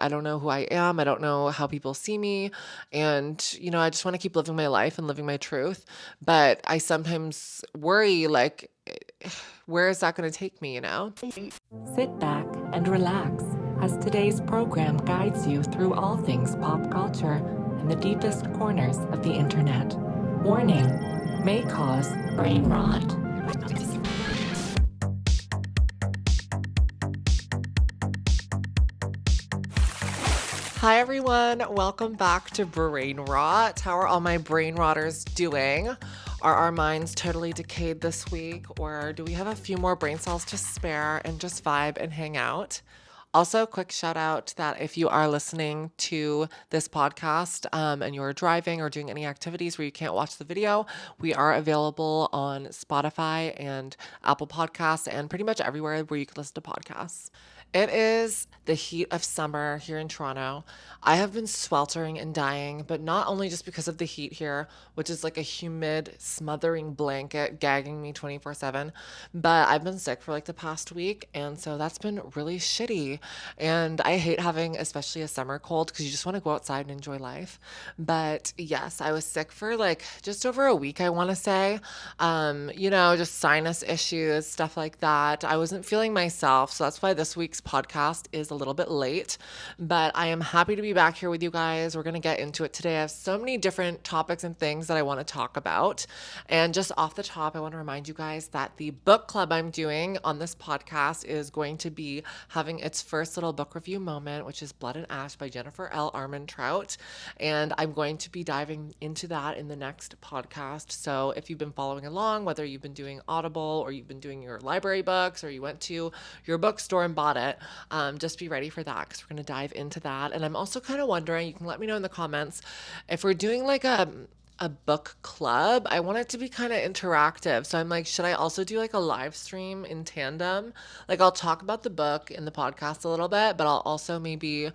I don't know who I am. I don't know how people see me. And, I just want to keep living my life and living my truth. But I sometimes worry, like, where is that going to take me? Sit back and relax as today's program guides you through all things pop culture and the deepest corners of the internet. Warning, may cause brain rot. Hi, everyone. Welcome back to Brain Rot. How are all my brain rotters doing? Are our minds totally decayed this week, or do we have a few more brain cells to spare and just vibe and hang out? Also, quick shout out that if you are listening to this podcast and you're driving or doing any activities where you can't watch the video, we are available on Spotify and Apple Podcasts and pretty much everywhere where you can listen to podcasts. It is the heat of summer here in Toronto. I have been sweltering and dying, but not only just because of the heat here, which is like a humid, smothering blanket gagging me 24/7, but I've been sick for like the past week, and so that's been really shitty. And I hate having, especially a summer cold, because you just want to go outside and enjoy life. But yes, I was sick for like just over a week, I want to say. Just sinus issues, stuff like that. I wasn't feeling myself, so that's why this week's podcast is a little bit late, but I am happy to be back here with you guys. We're going to get into it today. I have so many different topics and things that I want to talk about. And just off the top, I want to remind you guys that the book club I'm doing on this podcast is going to be having its first little book review moment, which is Blood and Ash by Jennifer L. Armentrout. And I'm going to be diving into that in the next podcast. So if you've been following along, whether you've been doing Audible or you've been doing your library books or you went to your bookstore and bought it, just be ready for that because we're going to dive into that. And I'm also kind of wondering, you can let me know in the comments if we're doing like a book club. I want it to be kind of interactive. So I'm like, should I also do like a live stream in tandem? Like I'll talk about the book in the podcast a little bit, but I'll also maybe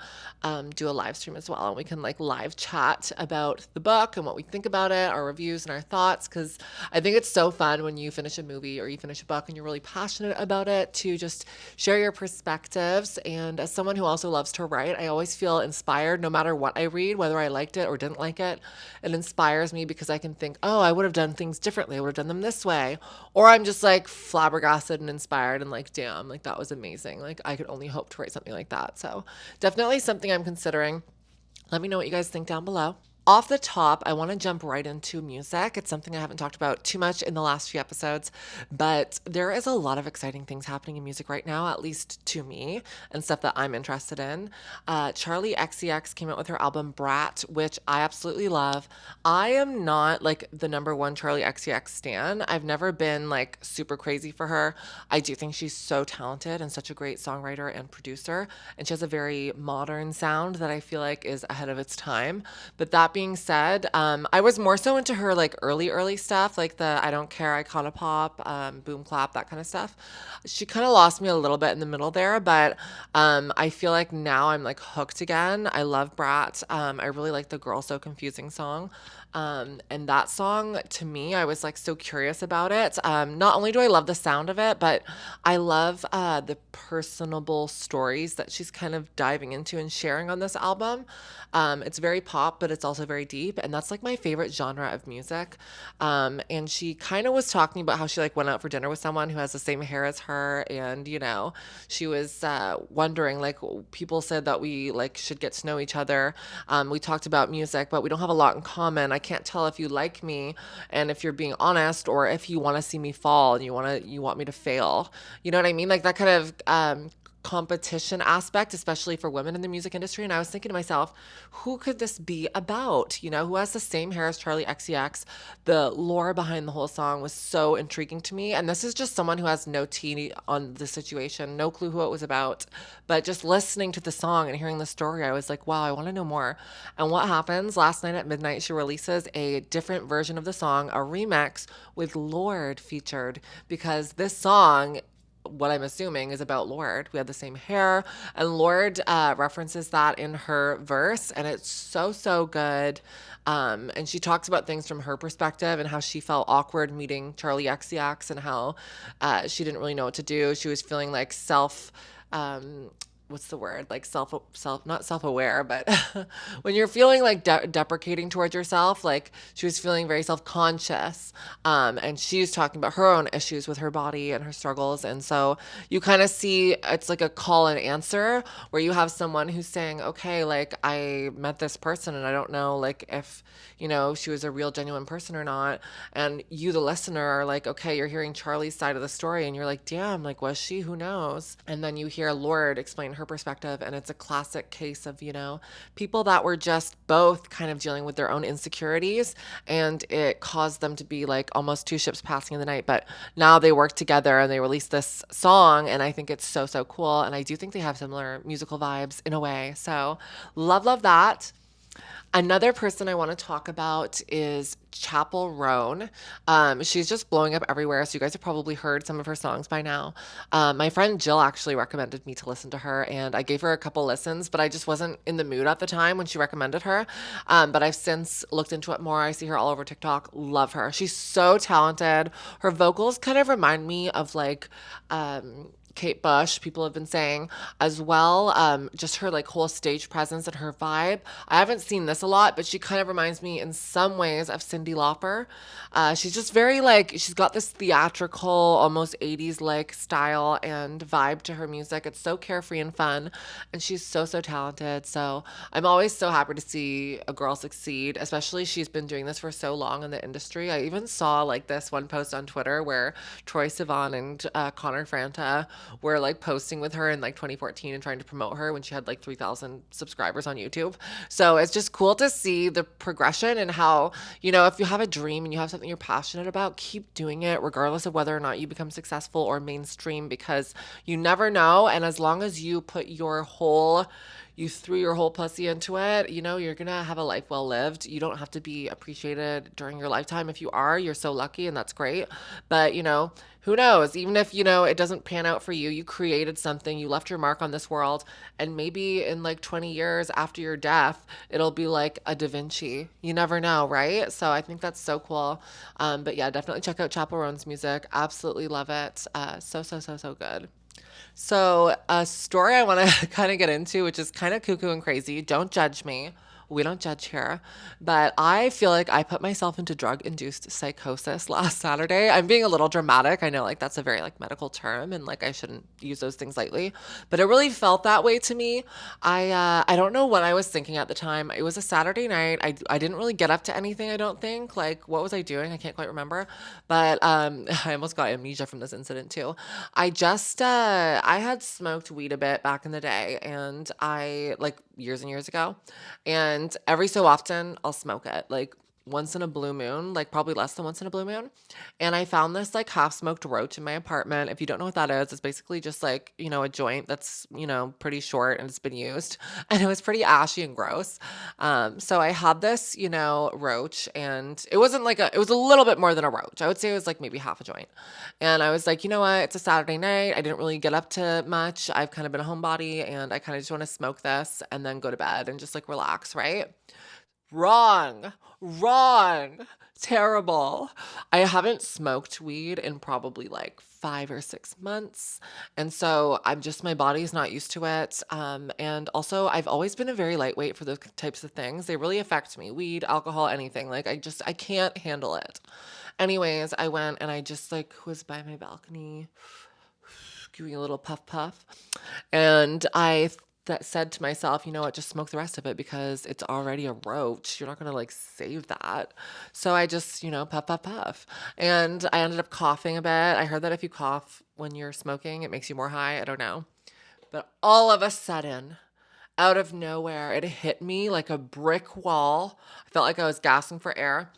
do a live stream as well. And we can like live chat about the book and what we think about it, our reviews and our thoughts. Cause I think it's so fun when you finish a movie or you finish a book and you're really passionate about it to just share your perspectives. And as someone who also loves to write, I always feel inspired no matter what I read, whether I liked it or didn't like it. It inspires me because I can think, oh, I would have done things differently. I would have done them this way. Or I'm just like flabbergasted and inspired and like, damn, like that was amazing. Like I could only hope to write something like that. So definitely something I'm considering. Let me know what you guys think down below. Off the top, I want to jump right into music. It's something I haven't talked about too much in the last few episodes, but there is a lot of exciting things happening in music right now, at least to me, and stuff that I'm interested in. Charlie XCX came out with her album Brat, which I absolutely love. I am not like the number one Charlie XCX stan. I've never been like super crazy for her. I do think she's so talented and such a great songwriter and producer, and she has a very modern sound that I feel like is ahead of its time. But that being said, I was more so into her like early stuff, like the I Don't Care, Icona Pop, Boom Clap, that kind of stuff. She kind of lost me a little bit in the middle there, but I feel like now I'm like hooked again. I love Brat. I really like the Girl So Confusing song. And that song, to me, I was like so curious about it. Not only do I love the sound of it, but I love the personable stories that she's kind of diving into and sharing on this album. It's very pop, but it's also very deep, and that's like my favorite genre of music. And she kind of was talking about how she like went out for dinner with someone who has the same hair as her, and she was wondering, like, people said that we like should get to know each other. We talked about music, but we don't have a lot in common. I can't tell if you like me and if you're being honest, or if you want to see me fall and you want me to fail. You know what I mean? Like that kind of competition aspect, especially for women in the music industry. And I was thinking to myself, who could this be about? Who has the same hair as Charlie XCX? The lore behind the whole song was so intriguing to me. And this is just someone who has no tea on the situation, no clue who it was about. But just listening to the song and hearing the story, I was like, wow, I want to know more. And what happens? Last night at midnight, she releases a different version of the song, a remix with Lorde featured, because this song, what I'm assuming, is about Lorde. We had the same hair, and Lorde references that in her verse, and it's so good. And she talks about things from her perspective and how she felt awkward meeting Charlie XCX and how she didn't really know what to do. She was feeling like what's the word, like not self-aware, but when you're feeling like deprecating towards yourself, like she was feeling very self-conscious, and she's talking about her own issues with her body and her struggles. And so you kind of see it's like a call and answer where you have someone who's saying, okay, like I met this person and I don't know like if she was a real genuine person or not. And you, the listener, are like, okay, you're hearing Charlie's side of the story and you're like, damn, like was she? Who knows? And then you hear Lord explain her perspective, and it's a classic case of, people that were just both kind of dealing with their own insecurities, and it caused them to be like almost two ships passing in the night. But now they work together and they release this song, and I think it's so, so cool. And I do think they have similar musical vibes in a way. So love that. Another person I want to talk about is Chapel Roan. She's just blowing up everywhere, so you guys have probably heard some of her songs by now. My friend Jill actually recommended me to listen to her, and I gave her a couple listens, but I just wasn't in the mood at the time when she recommended her. But I've since looked into it more. I see her all over TikTok. Love her. She's so talented. Her vocals kind of remind me of like Kate Bush, people have been saying as well. Just her like whole stage presence and her vibe. I haven't seen this a lot, but she kind of reminds me in some ways of Cyndi Lauper. She's just very like, she's got this theatrical, almost 80s like style and vibe to her music. It's so carefree and fun, and she's so, so talented. So I'm always so happy to see a girl succeed, especially she's been doing this for so long in the industry. I even saw like this one post on Twitter where Troye Sivan and Connor Franta were like posting with her in like 2014 and trying to promote her when she had like 3,000 subscribers on YouTube. So it's just cool to see the progression and how, if you have a dream and you have something you're passionate about, keep doing it regardless of whether or not you become successful or mainstream, because you never know. And as long as you put you threw your whole pussy into it, you're going to have a life well lived. You don't have to be appreciated during your lifetime. If you are, you're so lucky and that's great. But, who knows? Even if, it doesn't pan out for you, you created something, you left your mark on this world, and maybe in like 20 years after your death, it'll be like a Da Vinci. You never know, right? So I think that's so cool. But yeah, definitely check out Chapel Roan's music. Absolutely love it. So good. So, a story I want to kind of get into, which is kind of cuckoo and crazy. Don't judge me. We don't judge here. But I feel like I put myself into drug-induced psychosis last Saturday. I'm being a little dramatic. I know like that's a very like medical term and like I shouldn't use those things lightly, but it really felt that way to me. I don't know what I was thinking at the time. It was a Saturday night. I didn't really get up to anything, I don't think. Like what was I doing? I can't quite remember. But I almost got amnesia from this incident too. I had smoked weed a bit back in the day, and I like years and years ago. And every so often I'll smoke it, like once in a blue moon, like probably less than once in a blue moon. And I found this like half smoked roach in my apartment. If you don't know what that is, it's basically just like, a joint that's, pretty short and it's been used. And it was pretty ashy and gross. So I had this, roach, and it wasn't like it was a little bit more than a roach. I would say it was like maybe half a joint. And I was like, you know what? It's a Saturday night. I didn't really get up to much. I've kind of been a homebody, and I kind of just want to smoke this and then go to bed and just like relax, right? Wrong. Terrible. I haven't smoked weed in probably like 5 or 6 months. And so my body's not used to it. And also I've always been a very lightweight for those types of things. They really affect me. Weed, alcohol, anything. Like I can't handle it. Anyways, I went and I just like was by my balcony, giving a little puff. And I that said to myself, you know what, just smoke the rest of it because it's already a roach. You're not going to like save that. So I just, puff. And I ended up coughing a bit. I heard that if you cough when you're smoking, it makes you more high. I don't know. But all of a sudden, out of nowhere, it hit me like a brick wall. I felt like I was gasping for air.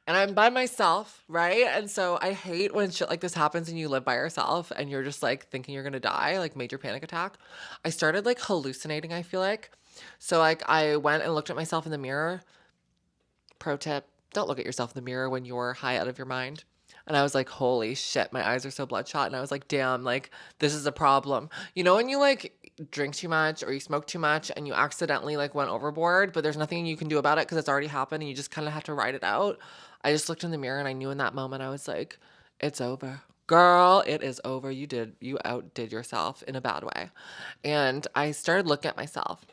And I'm by myself, right? And so I hate when shit like this happens and you live by yourself and you're just like thinking you're gonna die, like major panic attack. I started like hallucinating, I feel like. So like I went and looked at myself in the mirror. Pro tip, don't look at yourself in the mirror when you're high out of your mind. And I was like, holy shit, my eyes are so bloodshot. And I was like, damn, like this is a problem. When you like drink too much or you smoke too much and you accidentally like went overboard, but there's nothing you can do about it because it's already happened and you just kind of have to ride it out. I just looked in the mirror and I knew in that moment, I was like, it's over. girl, it is over. You outdid yourself in a bad way. And I started looking at myself.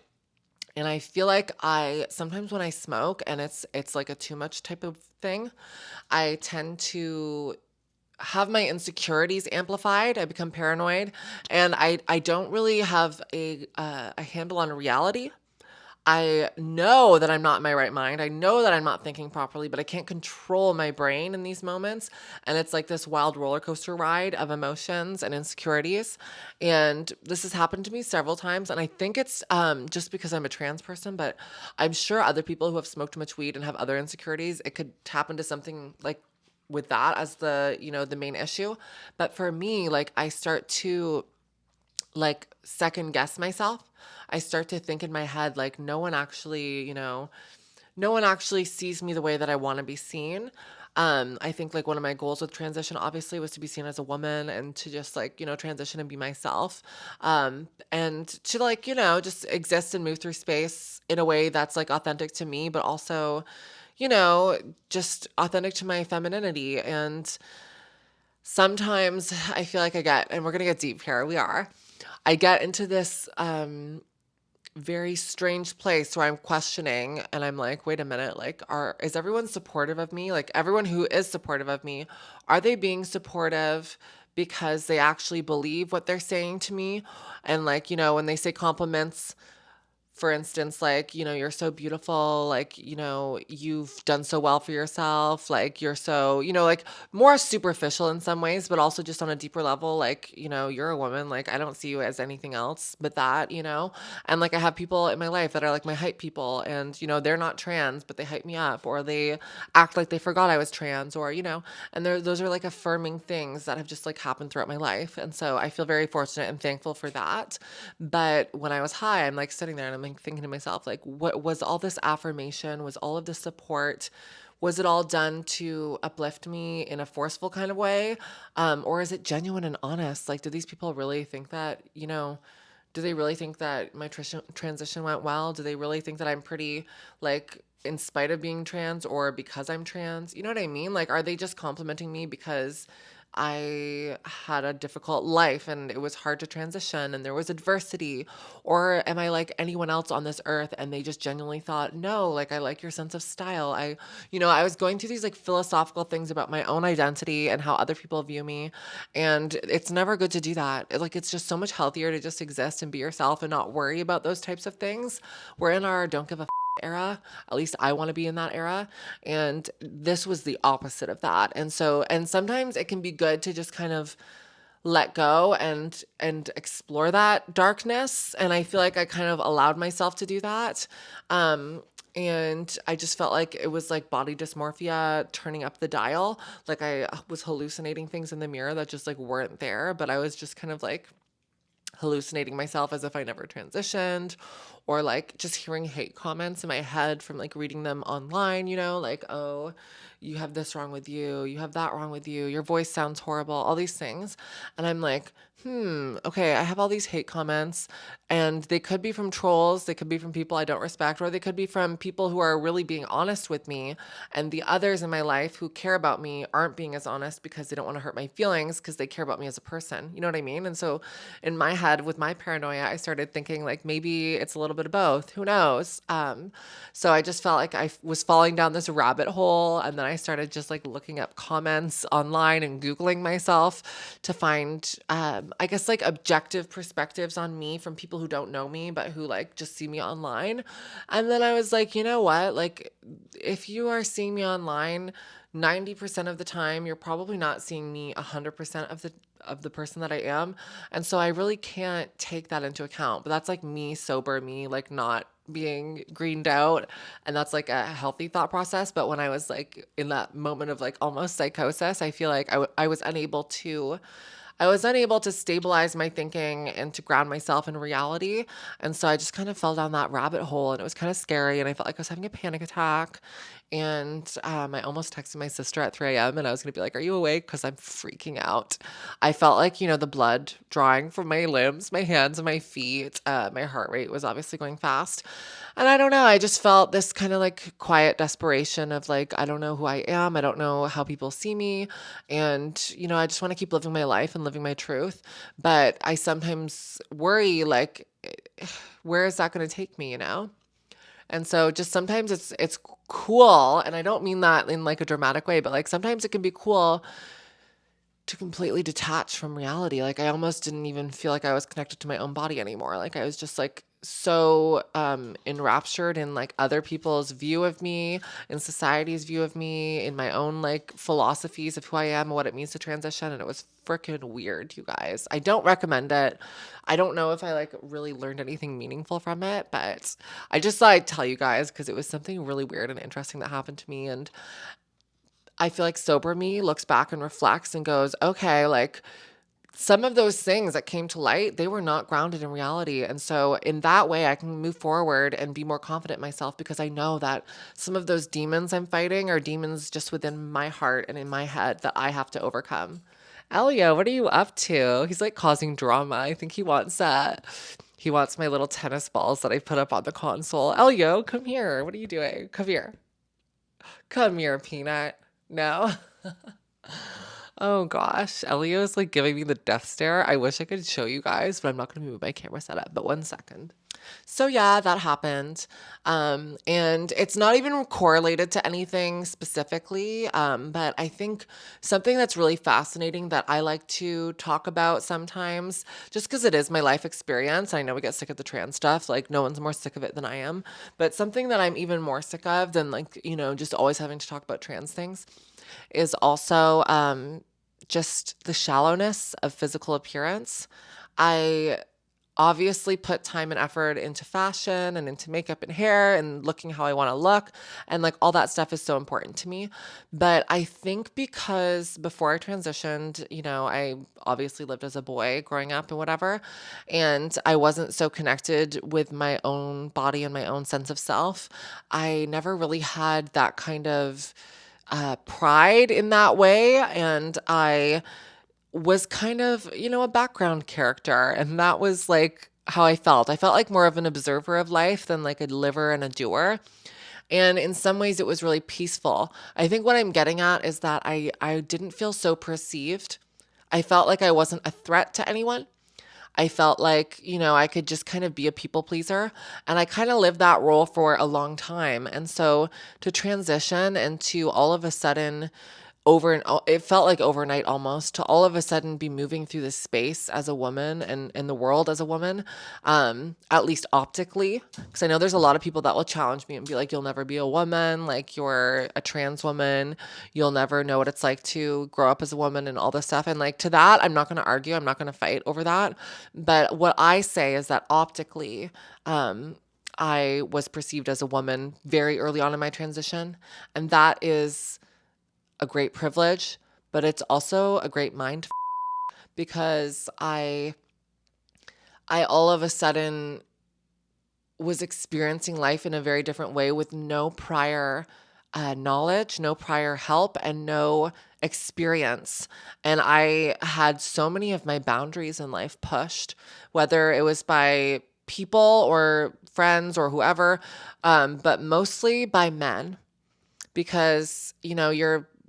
And I feel like I sometimes when I smoke and it's like a too much type of thing, I tend to have my insecurities amplified. I become paranoid, and I don't really have a handle on reality. I know that I'm not in my right mind. I know that I'm not thinking properly, but I can't control my brain in these moments. And it's like this wild roller coaster ride of emotions and insecurities. And this has happened to me several times. And I think it's just because I'm a trans person, but I'm sure other people who have smoked too much weed and have other insecurities, it could tap into something like with that as the main issue. But for me, like I start to like second guess myself. I start to think in my head like no one actually sees me the way that I want to be seen. I think like one of my goals with transition obviously was to be seen as a woman and to just like, transition and be myself. And to like, just exist and move through space in a way that's like authentic to me, but also, just authentic to my femininity. And sometimes I feel like and we're going to get deep here. I get into this very strange place where I'm questioning and I'm like, wait a minute, like is everyone supportive of me? Like everyone who is supportive of me, are they being supportive because they actually believe what they're saying to me? And like, when they say compliments, for instance, like, you're so beautiful, like, you've done so well for yourself, like, you're so, like more superficial in some ways, but also just on a deeper level, like, you're a woman, like, I don't see you as anything else but that, and like, I have people in my life that are like my hype people and, they're not trans, but they hype me up or they act like they forgot I was trans or, and those are like affirming things that have just like happened throughout my life. And so I feel very fortunate and thankful for that. But when I was high, I'm like sitting there and I'm like thinking to myself, like, what was all this affirmation? Was all of this support? Was it all done to uplift me in a forceful kind of way? Or is it genuine and honest? Like, do these people really think that, do they really think that my transition went well? Do they really think that I'm pretty, like, in spite of being trans or because I'm trans? You know what I mean? Like, are they just complimenting me because I had a difficult life and it was hard to transition and there was adversity? Or am I like anyone else on this earth and they just genuinely thought, no, like I like your sense of style. I was going through these like philosophical things about my own identity and how other people view me. And it's never good to do that. Like it's just so much healthier to just exist and be yourself and not worry about those types of things. We're in our don't give a era. At least I want to be in that era. And this was the opposite of that. And sometimes it can be good to just kind of let go and explore that darkness. And I feel like I kind of allowed myself to do that. And I just felt like it was like body dysmorphia turning up the dial. Like I was hallucinating things in the mirror that just like weren't there, but I was just kind of like hallucinating myself as if I never transitioned, or like just hearing hate comments in my head from like reading them online, like, oh, you have this wrong with you, you have that wrong with you, your voice sounds horrible, all these things. And I'm like, okay, I have all these hate comments and they could be from trolls, they could be from people I don't respect, or they could be from people who are really being honest with me. And the others in my life who care about me aren't being as honest because they don't want to hurt my feelings because they care about me as a person. You know what I mean? And so in my head with my paranoia, I started thinking like maybe it's a little bit of both. Who knows? So I just felt like I was falling down this rabbit hole. And then I started just like looking up comments online and Googling myself to find, I guess like objective perspectives on me from people who don't know me, but who like just see me online. And then I was like, you know what? Like if you are seeing me online, 90% of the time, you're probably not seeing me 100% of the person that I am. And so I really can't take that into account. But that's like me sober, me like not being greened out. And that's like a healthy thought process. But when I was like in that moment of like almost psychosis, I feel like I was unable to stabilize my thinking and to ground myself in reality. And so I just kind of fell down that rabbit hole and it was kind of scary. And I felt like I was having a panic attack. And I almost texted my sister at 3 a.m. and I was going to be like, are you awake? Because I'm freaking out. I felt like, the blood drawing from my limbs, my hands, and my feet. My heart rate was obviously going fast. And I don't know. I just felt this kind of like quiet desperation of like, I don't know who I am. I don't know how people see me. And, I just want to keep living my life and living my truth. But I sometimes worry, like, where is that going to take me, And so just sometimes it's cool, and I don't mean that in like a dramatic way, but like sometimes it can be cool to completely detach from reality. Like I almost didn't even feel like I was connected to my own body anymore. Like I was just like so enraptured in like other people's view of me, in society's view of me, in my own like philosophies of who I am and what it means to transition. And it was freaking weird, you guys. I don't recommend it. I don't know if I like really learned anything meaningful from it, but I just thought I'd tell you guys because it was something really weird and interesting that happened to me. And I feel like sober me looks back and reflects and goes, okay, like some of those things that came to light, they were not grounded in reality. And so in that way, I can move forward and be more confident in myself because I know that some of those demons I'm fighting are demons just within my heart and in my head that I have to overcome. Elio, what are you up to? He's like causing drama. I think he wants he wants my little tennis balls that I put up on the console. Elio, come here. What are you doing? Come here. Come here, Peanut. No. Oh gosh, Elio's like giving me the death stare. I wish I could show you guys, but I'm not going to move my camera setup. But 1 second. So yeah, that happened. And it's not even correlated to anything specifically. But I think something that's really fascinating that I like to talk about sometimes, just because it is my life experience. I know we get sick of the trans stuff. Like no one's more sick of it than I am. But something that I'm even more sick of than like, just always having to talk about trans things is also just the shallowness of physical appearance. I obviously put time and effort into fashion and into makeup and hair and looking how I want to look. And like all that stuff is so important to me. But I think because before I transitioned, I obviously lived as a boy growing up and whatever. And I wasn't so connected with my own body and my own sense of self. I never really had that kind of pride in that way. And I was kind of, a background character. And that was like how I felt. I felt like more of an observer of life than like a liver and a doer. And in some ways it was really peaceful. I think what I'm getting at is that I didn't feel so perceived. I felt like I wasn't a threat to anyone. I felt like, I could just kind of be a people pleaser. And I kind of lived that role for a long time. And so to transition and to all of a sudden it felt like overnight almost to all of a sudden be moving through this space as a woman and in the world as a woman, at least optically. Because I know there's a lot of people that will challenge me and be like, you'll never be a woman, like you're a trans woman, you'll never know what it's like to grow up as a woman and all this stuff. And like to that, I'm not going to argue, I'm not going to fight over that. But what I say is that optically, I was perceived as a woman very early on in my transition. And that is a great privilege, but it's also a great mind because I all of a sudden was experiencing life in a very different way with no prior knowledge, no prior help, and no experience. And I had so many of my boundaries in life pushed, whether it was by people or friends or whoever, but mostly by men, because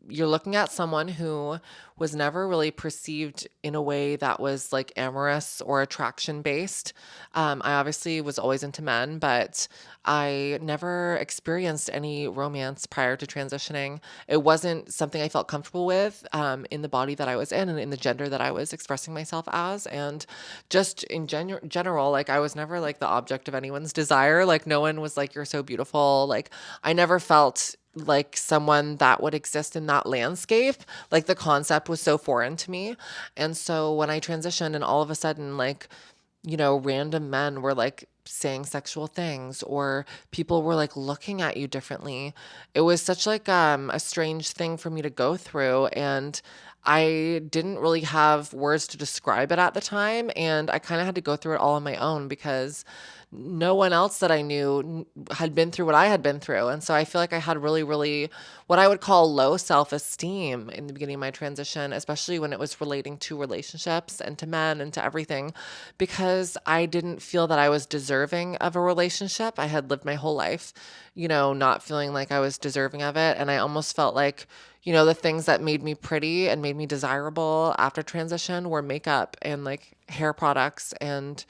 you're looking at someone who was never really perceived in a way that was like amorous or attraction based. I obviously was always into men, but I never experienced any romance prior to transitioning. It wasn't something I felt comfortable with in the body that I was in and in the gender that I was expressing myself as. And just in general, like I was never like the object of anyone's desire. Like no one was like, you're so beautiful. Like I never felt like someone that would exist in that landscape. Like the concept was so foreign to me. And so when I transitioned and all of a sudden, like, random men were like saying sexual things or people were like looking at you differently, it was such like a strange thing for me to go through. And I didn't really have words to describe it at the time. And I kind of had to go through it all on my own because no one else that I knew had been through what I had been through. And so I feel like I had really, really what I would call low self-esteem in the beginning of my transition, especially when it was relating to relationships and to men and to everything, because I didn't feel that I was deserving of a relationship. I had lived my whole life, not feeling like I was deserving of it. And I almost felt like, the things that made me pretty and made me desirable after transition were makeup and like hair products and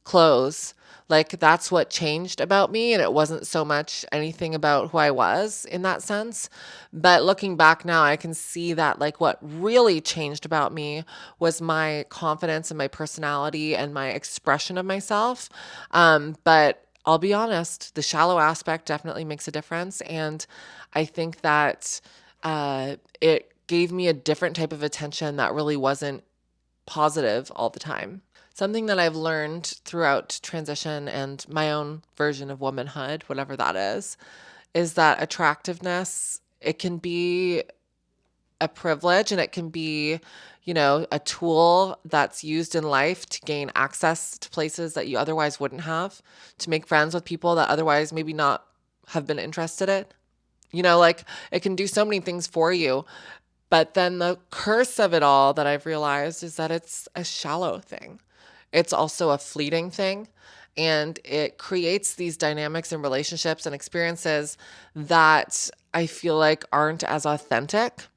clothes. Like that's what changed about me. And it wasn't so much anything about who I was in that sense. But looking back now, I can see that like what really changed about me was my confidence and my personality and my expression of myself. But I'll be honest, the shallow aspect definitely makes a difference. And I think that it gave me a different type of attention that really wasn't positive all the time. Something that I've learned throughout transition and my own version of womanhood, whatever that is that attractiveness, it can be a privilege and it can be, a tool that's used in life to gain access to places that you otherwise wouldn't have, to make friends with people that otherwise maybe not have been interested in. Like it can do so many things for you. But then the curse of it all that I've realized is that it's a shallow thing. It's also a fleeting thing. And it creates these dynamics and relationships and experiences that I feel like aren't as authentic.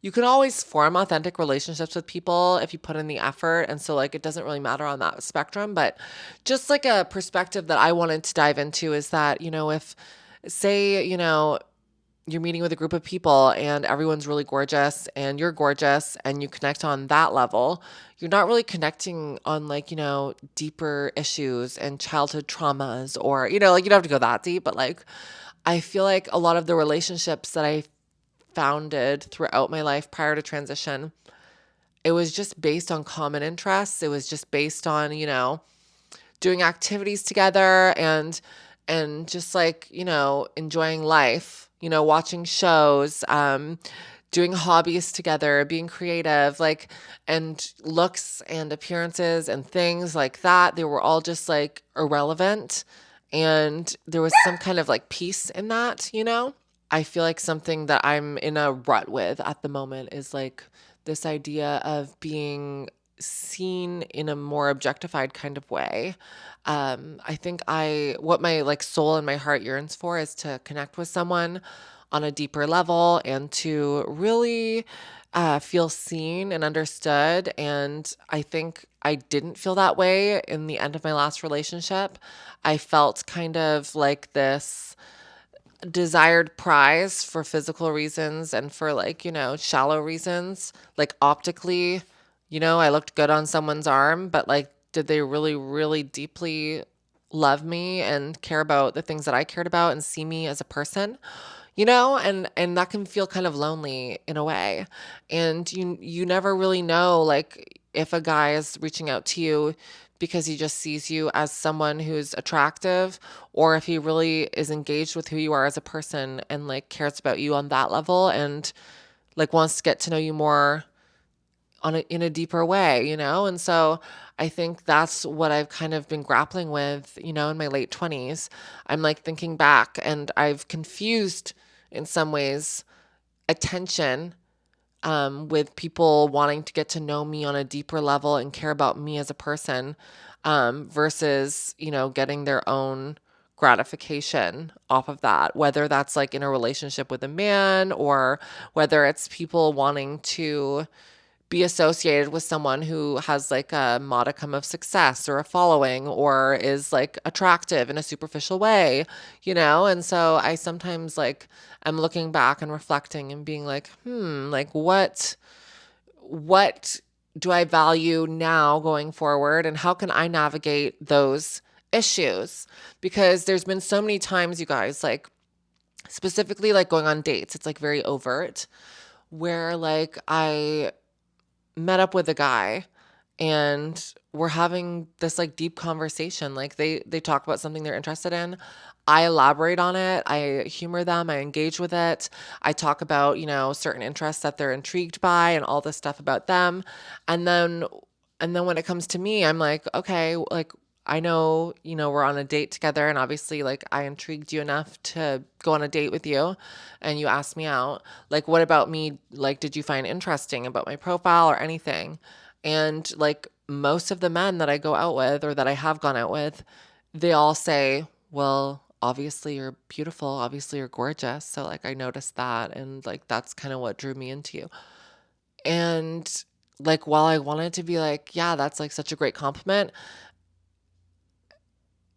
You can always form authentic relationships with people if you put in the effort. And so, like, it doesn't really matter on that spectrum. But just like a perspective that I wanted to dive into is that, if, say, you're meeting with a group of people and everyone's really gorgeous and you're gorgeous and you connect on that level, you're not really connecting on like, deeper issues and childhood traumas or, like you don't have to go that deep, but like, I feel like a lot of the relationships that I founded throughout my life prior to transition, it was just based on common interests. It was just based on, doing activities together and just like, enjoying life, watching shows, doing hobbies together, being creative, like, and looks and appearances and things like that. They were all just like irrelevant. And there was some kind of like peace in that, I feel like something that I'm in a rut with at the moment is like this idea of being seen in a more objectified kind of way. I think what my like soul and my heart yearns for is to connect with someone on a deeper level and to really feel seen and understood. And I think I didn't feel that way in the end of my last relationship. I felt kind of like this desired prize for physical reasons and for like, shallow reasons, like optically, I looked good on someone's arm, but like, did they really, really deeply love me and care about the things that I cared about and see me as a person? And that can feel kind of lonely in a way. And you never really know like if a guy is reaching out to you because he just sees you as someone who's attractive or if he really is engaged with who you are as a person and like cares about you on that level and like wants to get to know you more in a deeper way, And so I think that's what I've kind of been grappling with, in my late 20s. I'm like thinking back and I've confused in some ways attention with people wanting to get to know me on a deeper level and care about me as a person versus, getting their own gratification off of that, whether that's like in a relationship with a man or whether it's people wanting to be associated with someone who has like a modicum of success or a following or is like attractive in a superficial way, And so I sometimes like I'm looking back and reflecting and being like, like what do I value now going forward and how can I navigate those issues? Because there's been so many times, you guys, like specifically like going on dates, it's like very overt where like I met up with a guy and we're having this like deep conversation. Like they talk about something they're interested in. I elaborate on it. I humor them. I engage with it. I talk about, certain interests that they're intrigued by and all this stuff about them. And then when it comes to me, I'm like, okay, like I know, we're on a date together and obviously like I intrigued you enough to go on a date with you and you asked me out. Like, what about me? Like, did you find interesting about my profile or anything? And like most of the men that I go out with or that I have gone out with, they all say, well, obviously you're beautiful. Obviously you're gorgeous. So like I noticed that. And like that's kind of what drew me into you. And like, while I wanted to be like, yeah, that's like such a great compliment,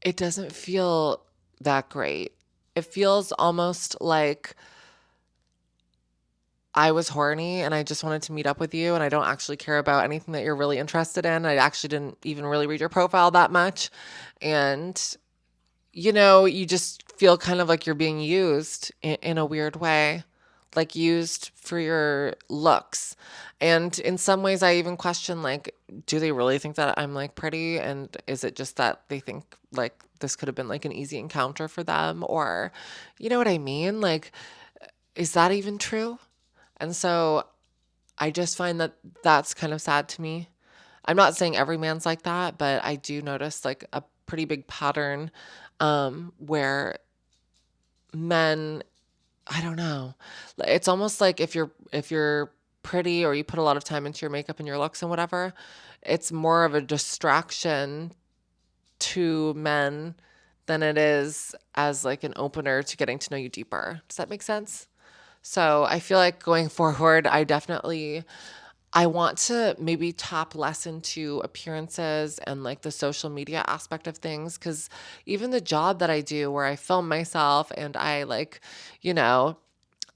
it doesn't feel that great. It feels almost like I was horny and I just wanted to meet up with you and I don't actually care about anything that you're really interested in. I actually didn't even really read your profile that much. And, you just feel kind of like you're being used in a weird way, like used for your looks. And in some ways, I even question, like, do they really think that I'm like pretty? And is it just that they think like this could have been like an easy encounter for them? Or, you know what I mean? Like, is that even true? And so I just find that that's kind of sad to me. I'm not saying every man's like that, but I do notice like a pretty big pattern where men, I don't know. It's almost like if you're pretty or you put a lot of time into your makeup and your looks and whatever, it's more of a distraction to men than it is as like an opener to getting to know you deeper. Does that make sense? So I feel like going forward, I want to maybe tap less into appearances and like the social media aspect of things. Cause even the job that I do where I film myself and I like, you know,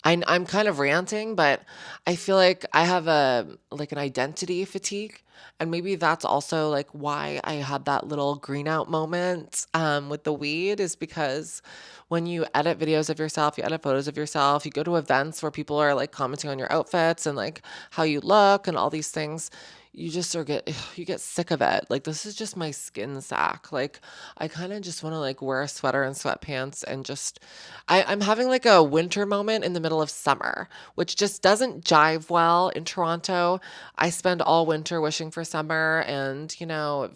I'm kind of ranting, but I feel like I have an identity fatigue. And maybe that's also like why I had that little green out moment with the weed, is because when you edit videos of yourself, you edit photos of yourself, you go to events where people are like commenting on your outfits and like how you look and all these things, you just you get sick of it. Like, this is just my skin sack. Like, I kind of just want to like wear a sweater and sweatpants and just I'm having like a winter moment in the middle of summer, which just doesn't jive well in Toronto. I spend all winter wishing for summer and,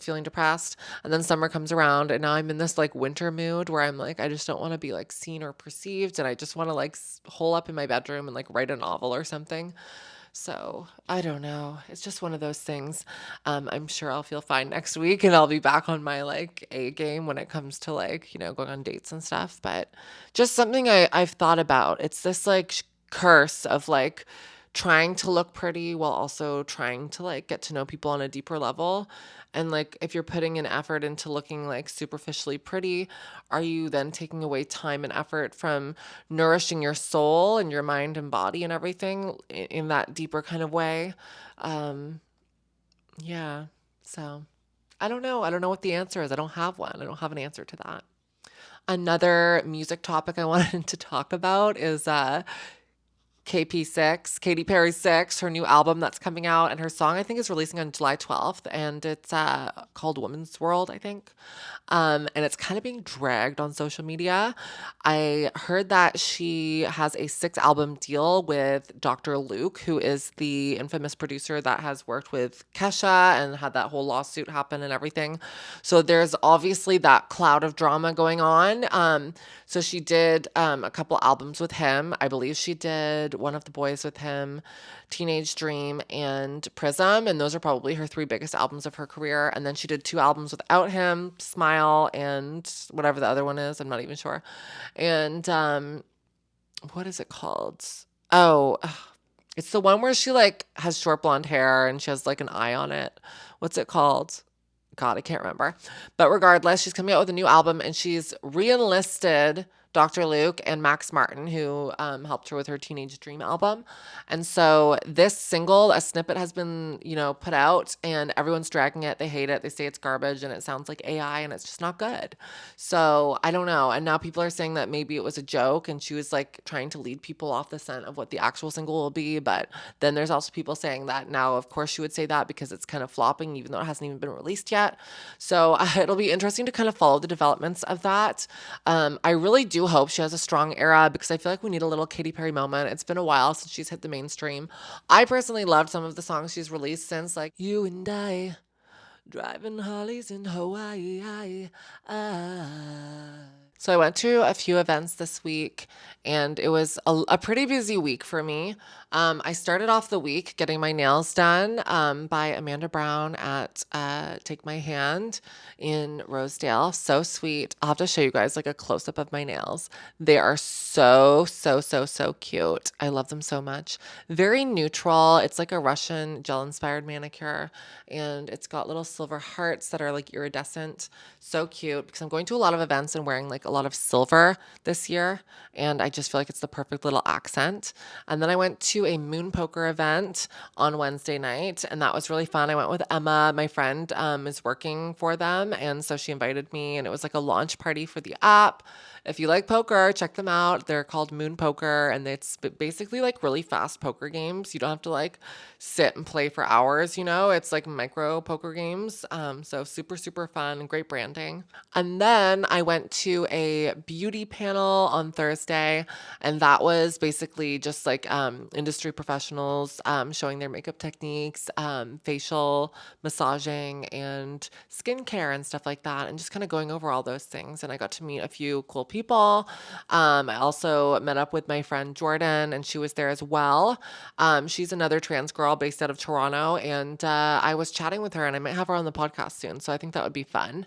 feeling depressed. And then summer comes around and now I'm in this like winter mood where I'm like, I just don't want to be like seen or perceived. And I just want to like hole up in my bedroom and like write a novel or something. So I don't know. It's just one of those things. I'm sure I'll feel fine next week and I'll be back on my like A game when it comes to like, going on dates and stuff. But just something I've thought about. It's this like curse of like trying to look pretty while also trying to like get to know people on a deeper level. And like if you're putting an effort into looking like superficially pretty, are you then taking away time and effort from nourishing your soul and your mind and body and everything in that deeper kind of way? Um, yeah. So I don't know. I don't know what the answer is. I don't have one. I don't have an answer to that. Another music topic I wanted to talk about is KP6, Katy Perry 6, her new album that's coming out, and her song I think is releasing on July 12th, and it's called Woman's World, I think. And it's kind of being dragged on social media. I heard that she has a 6 album deal with Dr. Luke, who is the infamous producer that has worked with Kesha and had that whole lawsuit happen and everything. So there's obviously that cloud of drama going on. So she did a couple albums with him. I believe she did One of the Boys with him, Teenage Dream, and Prism. And those are probably her 3 biggest albums of her career. And then she did 2 albums without him, Smile and whatever the other one is. I'm not even sure. And what is it called? Oh, it's the one where she like has short blonde hair and she has like an eye on it. What's it called? God, I can't remember. But regardless, she's coming out with a new album and she's re-enlisted Dr. Luke and Max Martin, who helped her with her Teenage Dream album. And so this single, a snippet has been, put out and everyone's dragging it. They hate it. They say it's garbage and it sounds like AI and it's just not good. So I don't know. And now people are saying that maybe it was a joke and she was like trying to lead people off the scent of what the actual single will be. But then there's also people saying that now, of course, she would say that because it's kind of flopping, even though it hasn't even been released yet. So it'll be interesting to kind of follow the developments of that. I really do hope she has a strong era because I feel like we need a little Katy Perry moment. It's been a while since she's hit the mainstream. I personally loved some of the songs she's released since, like You and I Driving Harleys in Hawaii. So I went to a few events this week, and it was a pretty busy week for me. I started off the week getting my nails done by Amanda Brown at Take My Hand in Rosedale. So sweet. I'll have to show you guys like a close up of my nails. They are so cute. I love them so much. Very neutral. It's like a Russian gel inspired manicure, and it's got little silver hearts that are like iridescent. So cute because I'm going to a lot of events and wearing like a lot of silver this year, and I just feel like it's the perfect little accent. And then I went to a moon poker event on Wednesday night, and that was really fun. I went with Emma, my friend, is working for them, and so she invited me, and it was like a launch party for the app. If you like poker, check them out. They're called Moon Poker, and it's basically like really fast poker games. You don't have to like sit and play for hours, you know? It's like micro poker games. So super fun, great branding. And then I went to a beauty panel on Thursday, and that was basically just like industry professionals showing their makeup techniques, facial massaging, and skincare and stuff like that, and just kind of going over all those things. And I got to meet a few cool people. I also met up with my friend Jordan, and she was there as well. She's another trans girl based out of Toronto, and I was chatting with her, and I might have her on the podcast soon. So I think that would be fun.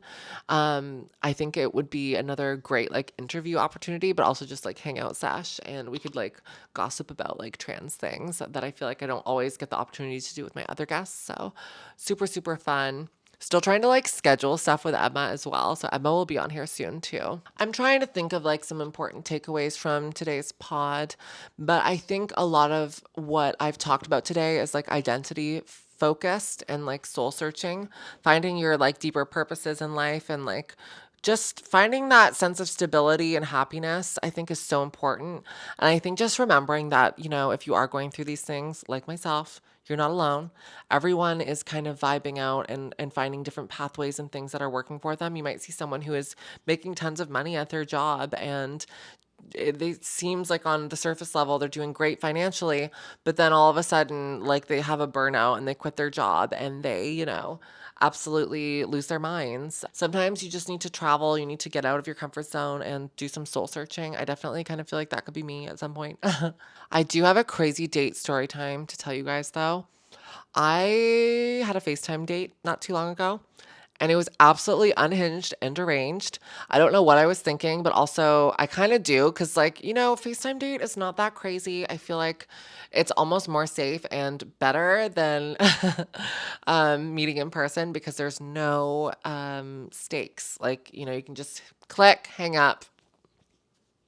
I think it would be another great like interview opportunity, but also just like hangout sesh, and we could like gossip about like trans things that I feel like I don't always get the opportunity to do with my other guests. So super fun. Still trying to like schedule stuff with Emma as well. So Emma will be on here soon too. I'm trying to think of like some important takeaways from today's pod, but I think a lot of what I've talked about today is like identity focused and like soul searching, finding your like deeper purposes in life, and like just finding that sense of stability and happiness, I think is so important. And I think just remembering that, you know, if you are going through these things like myself, you're not alone. Everyone is kind of vibing out and finding different pathways and things that are working for them. You might see someone who is making tons of money at their job, and it seems like on the surface level they're doing great financially, but then all of a sudden like they have a burnout and they quit their job, and they, you know, absolutely lose their minds. Sometimes you just need to travel, you need to get out of your comfort zone and do some soul searching. I definitely kind of feel like that could be me at some point. I do have a crazy date story time to tell you guys though. I had a FaceTime date not too long ago, and it was absolutely unhinged and deranged. I don't know what I was thinking, but also I kind of do because, like, you know, FaceTime date is not that crazy. I feel like it's almost more safe and better than meeting in person because there's no stakes. Like, you know, you can just click, hang up,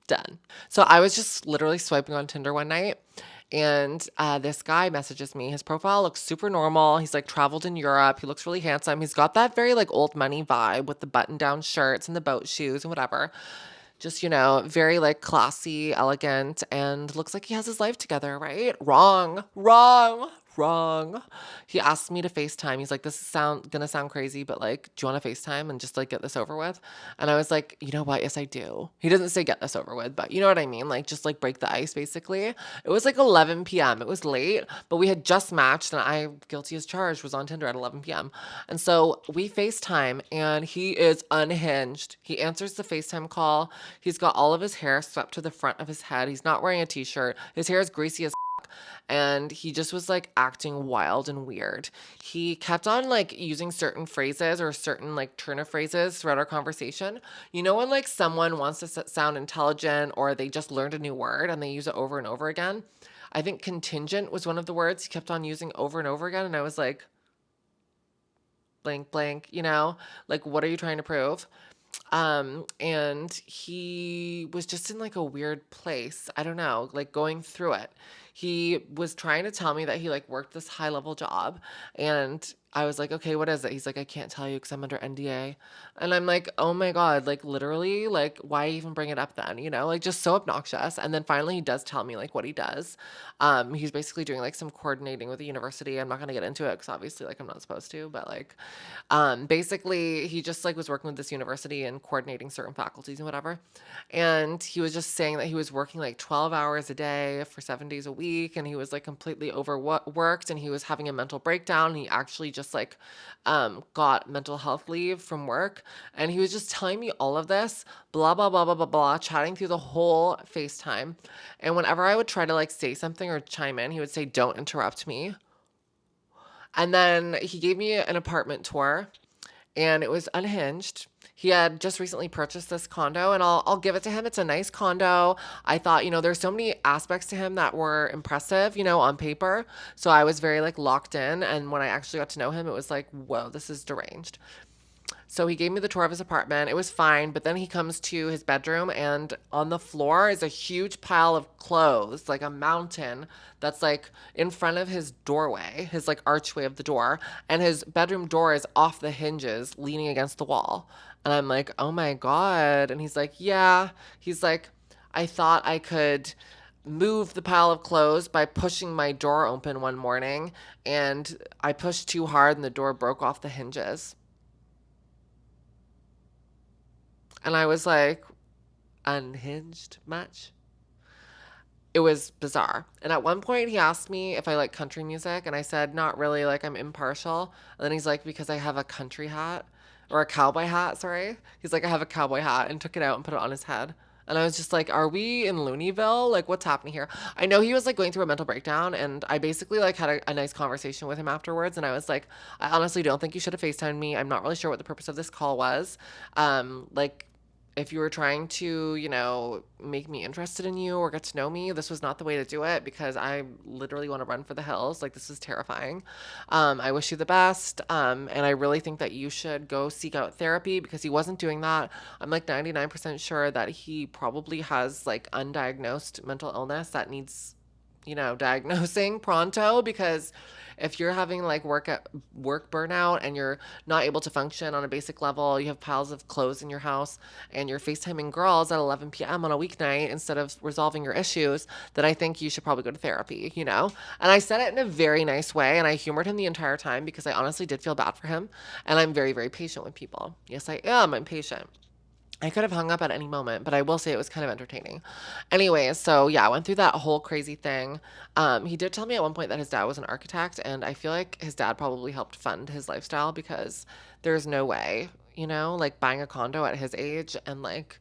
done. So I was just literally swiping on Tinder one night, and this guy messages me. His profile looks super normal. He's like traveled in Europe. He looks really handsome. He's got that very like old money vibe with the button down shirts and the boat shoes and whatever. Just, you know, very like classy, elegant, and looks like he has his life together, right? Wrong. He asked me to FaceTime. He's like, this is gonna sound crazy, but like, do you want to FaceTime and just like get this over with? And I was like, you know what? Yes, I do. He doesn't say get this over with, but you know what I mean? Like, just like break the ice, basically. It was like 11 p.m. It was late, but we had just matched, and I, guilty as charged, was on Tinder at 11 p.m. And so we FaceTime, and he is unhinged. He answers the FaceTime call. He's got all of his hair swept to the front of his head. He's not wearing a t-shirt. His hair is greasy as and he just was like acting wild and weird. He kept on like using certain phrases or certain like turn of phrases throughout our conversation. You know, when like someone wants to sound intelligent or they just learned a new word and they use it over and over again. I think contingent was one of the words he kept on using over and over again. And I was like, blank, you know, like, what are you trying to prove? And he was just in like a weird place. I don't know, like going through it. He was trying to tell me that he like worked this high level job, and I was like, okay, what is it? He's like, I can't tell you because I'm under NDA. And I'm like, oh my God, like literally, like, why even bring it up then? You know, like just so obnoxious. And then finally he does tell me like what he does. He's basically doing like some coordinating with the university. I'm not going to get into it because obviously like I'm not supposed to, but like, basically he just like was working with this university and coordinating certain faculties and whatever. And he was just saying that he was working like 12 hours a day for 7 days a week. week and he was like completely overworked and he was having a mental breakdown. He actually just like got mental health leave from work. And he was just telling me all of this, blah, blah, blah, blah, blah, blah, chatting through the whole FaceTime. And whenever I would try to like say something or chime in, he would say, "Don't interrupt me." And then he gave me an apartment tour and it was unhinged. He had just recently purchased this condo, and I'll give it to him. It's a nice condo. I thought, there's so many aspects to him that were impressive, on paper. So I was very like locked in. And when I actually got to know him, it was like, whoa, this is deranged. So he gave me the tour of his apartment. It was fine. But then he comes to his bedroom, and on the floor is a huge pile of clothes, like a mountain that's like in front of his doorway, his like archway of the door. And his bedroom door is off the hinges, leaning against the wall. And I'm like, oh my God. And he's like, yeah. He's like, I thought I could move the pile of clothes by pushing my door open one morning. And I pushed too hard and the door broke off the hinges. And I was like, unhinged much? It was bizarre. And at one point he asked me if I like country music, and I said, not really, like I'm impartial. And then he's like, because I have a country hat, or a cowboy hat, sorry. He's like, I have a cowboy hat, and took it out and put it on his head. And I was just like, are we in Looneyville? Like, what's happening here? I know he was like going through a mental breakdown, and I basically like had a nice conversation with him afterwards. And I was like, I honestly don't think you should have FaceTimed me. I'm not really sure what the purpose of this call was. Like, if you were trying to, make me interested in you or get to know me, this was not the way to do it, because I literally want to run for the hills. Like, this is terrifying. I wish you the best. And I really think that you should go seek out therapy, because he wasn't doing that. I'm like 99% sure that he probably has like undiagnosed mental illness that needs, diagnosing pronto, because if you're having like work burnout and you're not able to function on a basic level, you have piles of clothes in your house, and you're FaceTiming girls at 11 p.m. on a weeknight instead of resolving your issues, then I think you should probably go to therapy, And I said it in a very nice way, and I humored him the entire time because I honestly did feel bad for him. And I'm very, very patient with people. Yes, I am. I'm patient. I could have hung up at any moment, but I will say it was kind of entertaining. Anyway, so yeah, I went through that whole crazy thing. He did tell me at one point that his dad was an architect, and I feel like his dad probably helped fund his lifestyle, because there's no way, like buying a condo at his age and like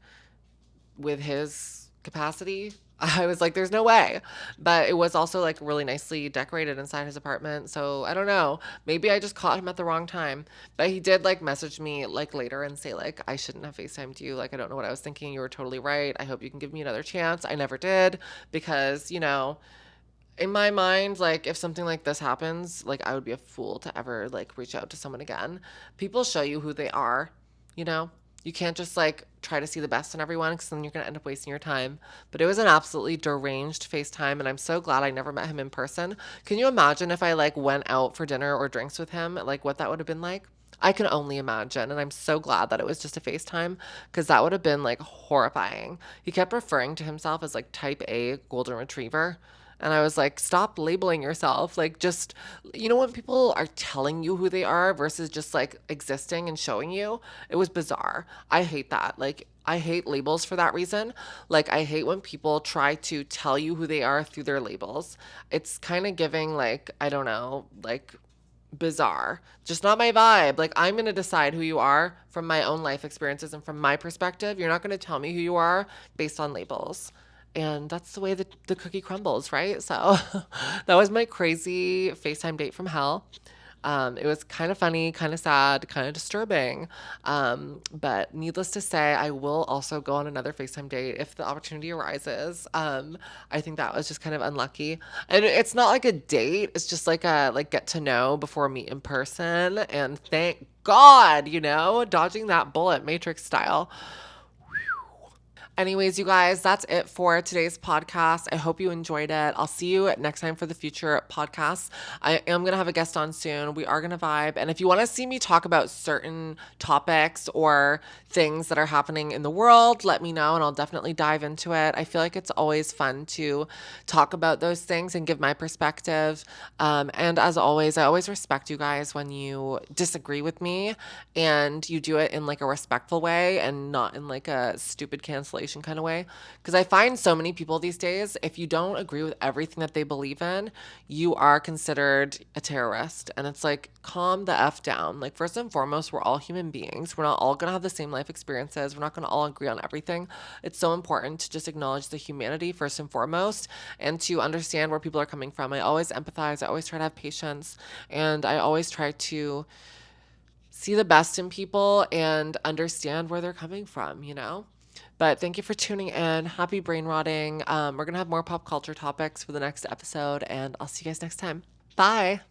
with his capacity. I was like, there's no way. But it was also like really nicely decorated inside his apartment. So I don't know. Maybe I just caught him at the wrong time. But he did like message me like later and say like, I shouldn't have FaceTimed you. Like, I don't know what I was thinking. You were totally right. I hope you can give me another chance. I never did, because, in my mind, like if something like this happens, like I would be a fool to ever like reach out to someone again. People show you who they are, you know? You can't just like try to see the best in everyone, because then you're going to end up wasting your time. But it was an absolutely deranged FaceTime, and I'm so glad I never met him in person. Can you imagine if I like went out for dinner or drinks with him, like what that would have been like? I can only imagine. And I'm so glad that it was just a FaceTime, because that would have been like horrifying. He kept referring to himself as like type A golden retriever. And I was like, stop labeling yourself. Like, just, when people are telling you who they are versus just like existing and showing you, it was bizarre. I hate that. Like, I hate labels for that reason. Like, I hate when people try to tell you who they are through their labels. It's kind of giving like, I don't know, like bizarre. Just not my vibe. Like, I'm going to decide who you are from my own life experiences and from my perspective. You're not going to tell me who you are based on labels. And that's the way that the cookie crumbles, right? So that was my crazy FaceTime date from hell. It was kind of funny, kind of sad, kind of disturbing. But needless to say, I will also go on another FaceTime date if the opportunity arises. I think that was just kind of unlucky. And it's not like a date. It's just like a get to know before meet in person. And thank God, dodging that bullet Matrix style. Anyways, you guys, that's it for today's podcast. I hope you enjoyed it. I'll see you next time for the future podcasts. I am going to have a guest on soon. We are going to vibe. And if you want to see me talk about certain topics or things that are happening in the world, let me know and I'll definitely dive into it. I feel like it's always fun to talk about those things and give my perspective. And as always, I always respect you guys when you disagree with me and you do it in like a respectful way and not in like a stupid cancellation manipulation kind of way. Because I find so many people these days, if you don't agree with everything that they believe in, you are considered a terrorist. And it's like, calm the F down. Like, first and foremost, we're all human beings. We're not all going to have the same life experiences. We're not going to all agree on everything. It's so important to just acknowledge the humanity first and foremost and to understand where people are coming from. I always empathize. I always try to have patience. And I always try to see the best in people and understand where they're coming from, you know? But thank you for tuning in. Happy brain rotting. We're going to have more pop culture topics for the next episode, and I'll see you guys next time. Bye.